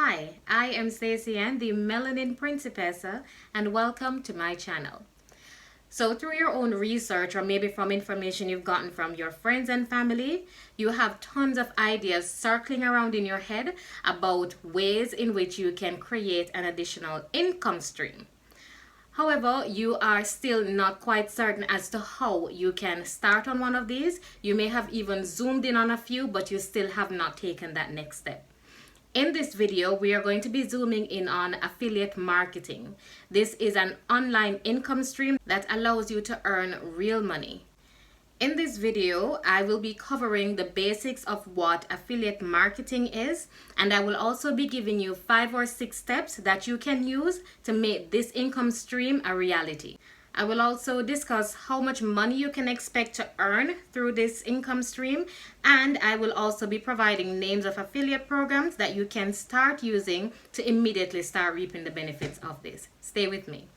Hi, I am Stacey Ann, the Melanin Principessa, and welcome to my channel. So through your own research or maybe from information you've gotten from your friends and family, you have tons of ideas circling around in your head about ways in which you can create an additional income stream. However, you are still not quite certain as to how you can start on one of these. You may have even zoomed in on a few, but you still have not taken that next step. In this video, we are going to be zooming in on affiliate marketing. This is an online income stream that allows you to earn real money. In this video, I will be covering the basics of what affiliate marketing is, and I will also be giving you 5 or 6 steps that you can use to make this income stream a reality. I will also discuss how much money you can expect to earn through this income stream, and I will also be providing names of affiliate programs that you can start using to immediately start reaping the benefits of this. Stay with me.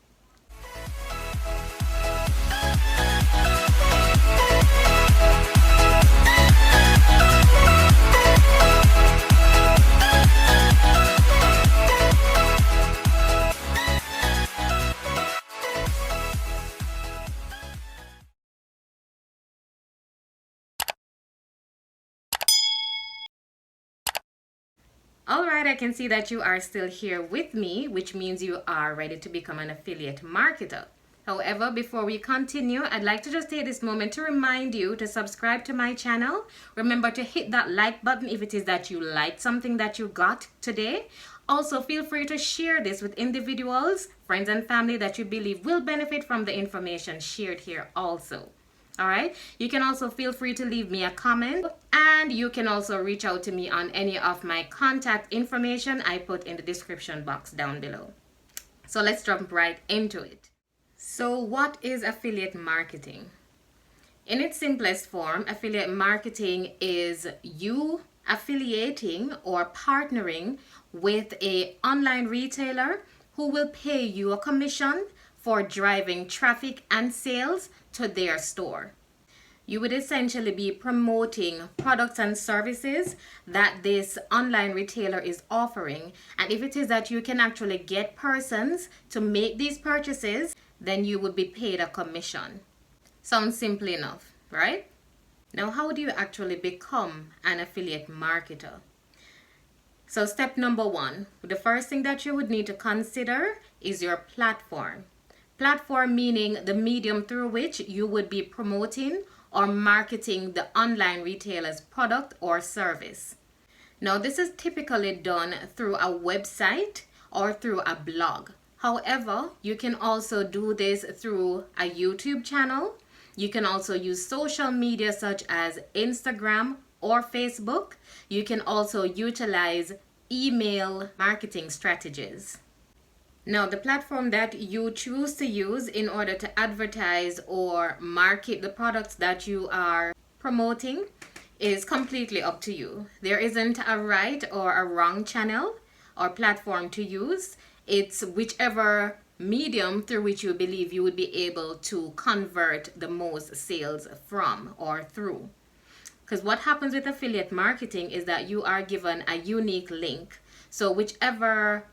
Alright, I can see that you are still here with me, which means you are ready to become an affiliate marketer. However, before we continue, I'd like to just take this moment to remind you to subscribe to my channel. Remember to hit that like button if it is that you liked something that you got today. Also, feel free to share this with individuals, friends and family that you believe will benefit from the information shared here also. Alright, you can also feel free to leave me a comment, and you can also reach out to me on any of my contact information I put in the description box down below. So let's jump right into it. So what is affiliate marketing? In its simplest form, affiliate marketing is you affiliating or partnering with an online retailer who will pay you a commission for driving traffic and sales to their store. You would essentially be promoting products and services that this online retailer is offering, and if it is that you can actually get persons to make these purchases, then you would be paid a commission. Sounds simple enough, right? Now, how do you actually become an affiliate marketer? So step number 1, the first thing that you would need to consider is your platform. Platform meaning the medium through which you would be promoting or marketing the online retailer's product or service. Now, this is typically done through a website or through a blog. However, you can also do this through a YouTube channel. You can also use social media such as Instagram or Facebook. You can also utilize email marketing strategies. Now, the platform that you choose to use in order to advertise or market the products that you are promoting is completely up to you. There isn't a right or a wrong channel or platform to use. It's whichever medium through which you believe you would be able to convert the most sales from or through. Because what happens with affiliate marketing is that you are given a unique link. So whichever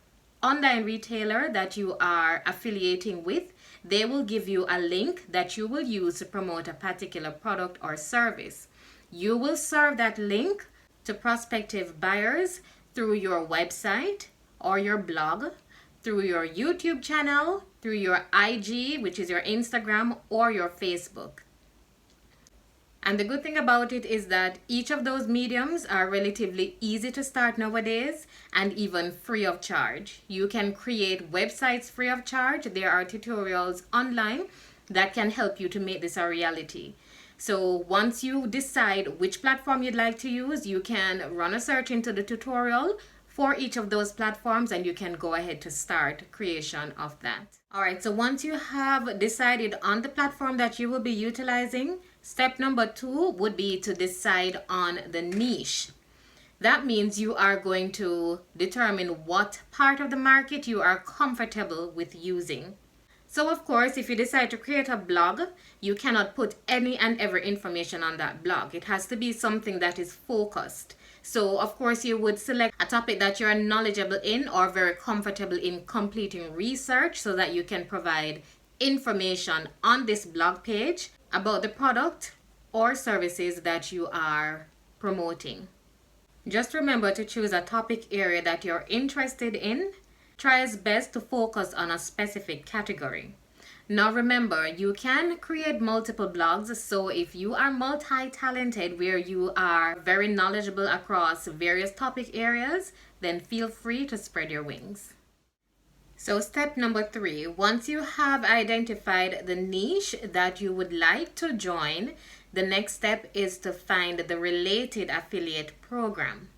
online retailer that you are affiliating with, they will give you a link that you will use to promote a particular product or service. You will serve that link to prospective buyers through your website or your blog, through your YouTube channel, through your IG, which is your Instagram, or your Facebook. And the good thing about it is that each of those mediums are relatively easy to start nowadays and even free of charge. You can create websites free of charge. There are tutorials online that can help you to make this a reality. So once you decide which platform you'd like to use, you can run a search into the tutorial for each of those platforms and you can go ahead to start creation of that. Alright, so once you have decided on the platform that you will be utilizing, step number 2 would be to decide on the niche. That means you are going to determine what part of the market you are comfortable with using. So of course, if you decide to create a blog, you cannot put any and every information on that blog. It has to be something that is focused. So of course you would select a topic that you're knowledgeable in or very comfortable in completing research so that you can provide information on this blog page about the product or services that you are promoting. Just remember to choose a topic area that you're interested in. Try as best to focus on a specific category. Now remember, you can create multiple blogs, so if you are multi-talented where you are very knowledgeable across various topic areas, then feel free to spread your wings. So step number 3, once you have identified the niche that you would like to join, the next step is to find the related affiliate program.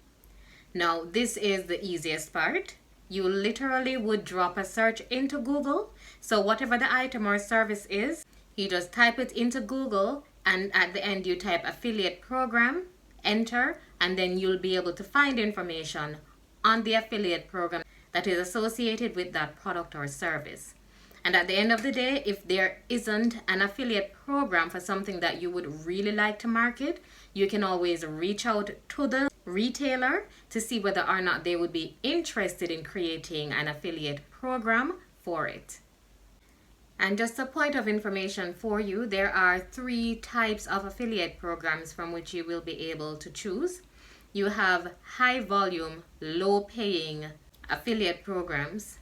Now this is the easiest part. You literally would drop a search into Google. So whatever the item or service is, you just type it into Google, and at the end you type affiliate program, enter, and then you'll be able to find information on the affiliate program that is associated with that product or service. And at the end of the day, if there isn't an affiliate program for something that you would really like to market, you can always reach out to the retailer to see whether or not they would be interested in creating an affiliate program for it. And just a point of information for you, there are 3 types of affiliate programs from which you will be able to choose. You have high volume, low paying affiliate programs.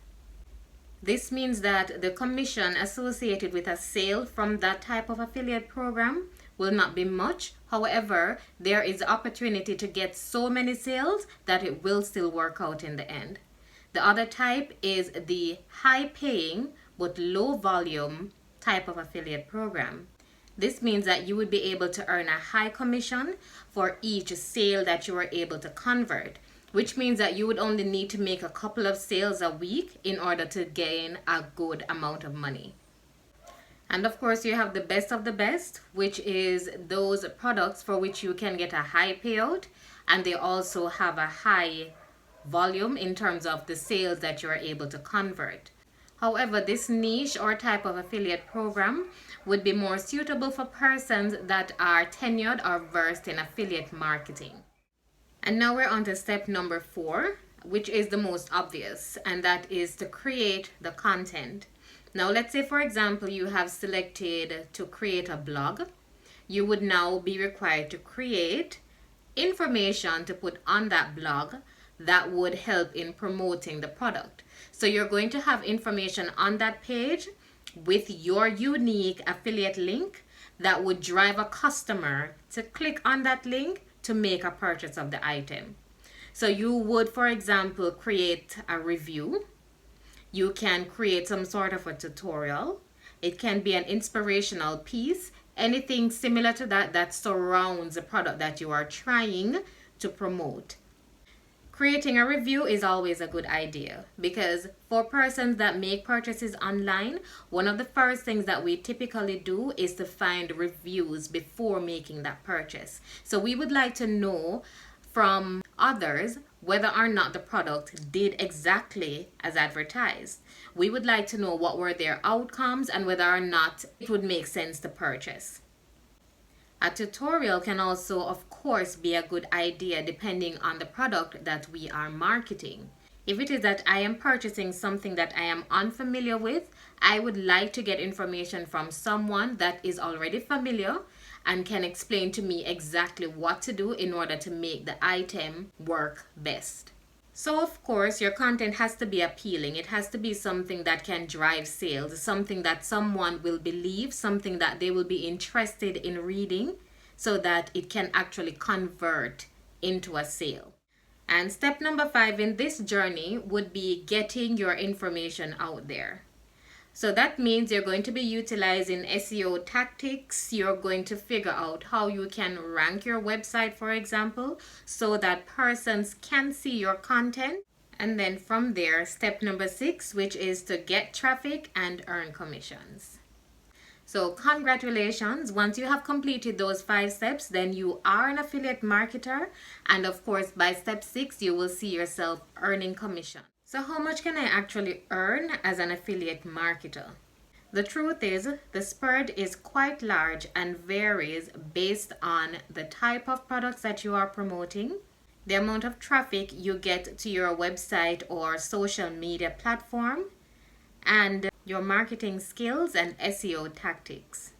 This means that the commission associated with a sale from that type of affiliate program will not be much. However, there is opportunity to get so many sales that it will still work out in the end. The other type is the high paying but low volume type of affiliate program. This means that you would be able to earn a high commission for each sale that you are able to convert, which means that you would only need to make a couple of sales a week in order to gain a good amount of money. And of course, you have the best of the best, which is those products for which you can get a high payout, and they also have a high volume in terms of the sales that you are able to convert. However, this niche or type of affiliate program would be more suitable for persons that are tenured or versed in affiliate marketing. And now we're on to step number 4, which is the most obvious, and that is to create the content. Now let's say, for example, you have selected to create a blog. You would now be required to create information to put on that blog that would help in promoting the product. So you're going to have information on that page with your unique affiliate link that would drive a customer to click on that link to make a purchase of the item. So you would, for example, create a review. You can create some sort of a tutorial. It can be an inspirational piece, anything similar to that that surrounds the product that you are trying to promote. Creating a review is always a good idea because for persons that make purchases online, one of the first things that we typically do is to find reviews before making that purchase. So we would like to know from others whether or not the product did exactly as advertised. We would like to know what were their outcomes and whether or not it would make sense to purchase. A tutorial can also, of course, be a good idea depending on the product that we are marketing. If it is that I am purchasing something that I am unfamiliar with, I would like to get information from someone that is already familiar and can explain to me exactly what to do in order to make the item work best. So of course, your content has to be appealing. It has to be something that can drive sales, something that someone will believe, something that they will be interested in reading so that it can actually convert into a sale. And step number 5 in this journey would be getting your information out there. So that means you're going to be utilizing SEO tactics. You're going to figure out how you can rank your website, for example, so that persons can see your content. And then from there, step number 6, which is to get traffic and earn commissions. So congratulations, once you have completed those 5 steps, then you are an affiliate marketer. And of course, by step 6, you will see yourself earning commission. So how much can I actually earn as an affiliate marketer? The truth is, the spread is quite large and varies based on the type of products that you are promoting, the amount of traffic you get to your website or social media platform, and your marketing skills and SEO tactics.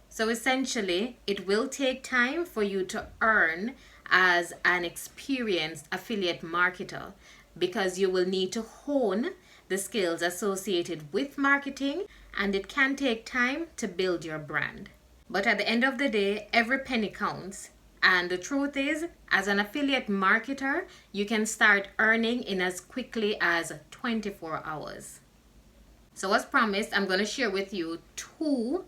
So essentially, it will take time for you to earn as an experienced affiliate marketer because you will need to hone the skills associated with marketing, and it can take time to build your brand. But at the end of the day, every penny counts. And the truth is, as an affiliate marketer, you can start earning in as quickly as 24 hours. So as promised, I'm going to share with you 2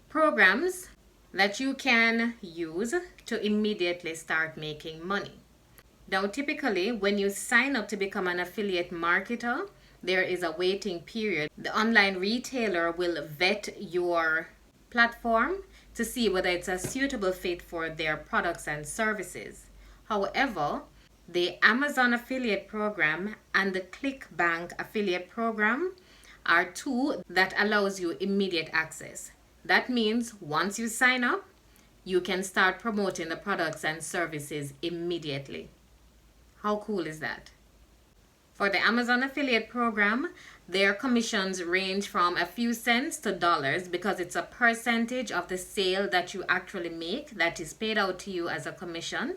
programs that you can use to immediately start making money. Now, typically, when you sign up to become an affiliate marketer, there is a waiting period. The online retailer will vet your platform to see whether it's a suitable fit for their products and services. However, the Amazon affiliate program and the ClickBank affiliate program are 2 that allows you immediate access. That means once you sign up, you can start promoting the products and services immediately. How cool is that? For the Amazon affiliate program, their commissions range from a few cents to dollars because it's a percentage of the sale that you actually make that is paid out to you as a commission.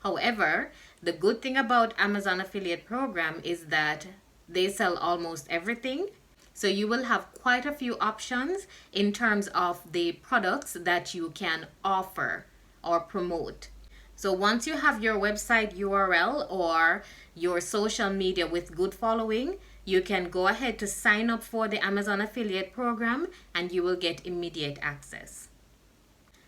However, the good thing about Amazon affiliate program is that they sell almost everything. So you will have quite a few options in terms of the products that you can offer or promote. So once you have your website URL or your social media with good following, you can go ahead to sign up for the Amazon affiliate program and you will get immediate access.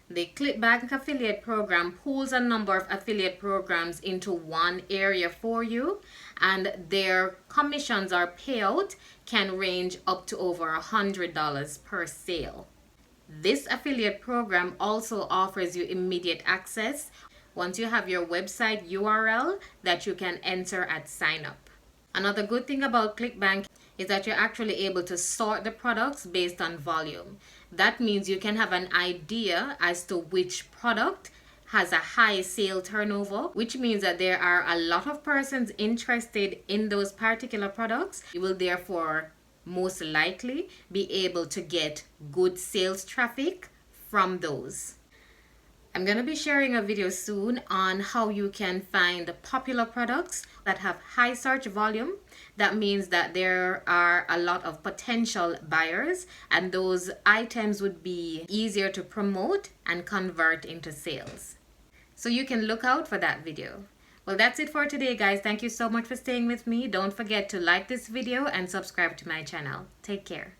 The ClickBank affiliate program pools a number of affiliate programs into one area for you, and their commissions or payout can range up to over $100 per sale. This affiliate program also offers you immediate access once you have your website URL that you can enter at sign up. Another good thing about ClickBank is that you're actually able to sort the products based on volume. That means you can have an idea as to which product has a high sale turnover, which means that there are a lot of persons interested in those particular products. You will therefore most likely be able to get good sales traffic from those. I'm going to be sharing a video soon on how you can find popular products that have high search volume. That means that there are a lot of potential buyers and those items would be easier to promote and convert into sales. So you can look out for that video. Well, that's it for today, guys. Thank you so much for staying with me. Don't forget to like this video and subscribe to my channel. Take care.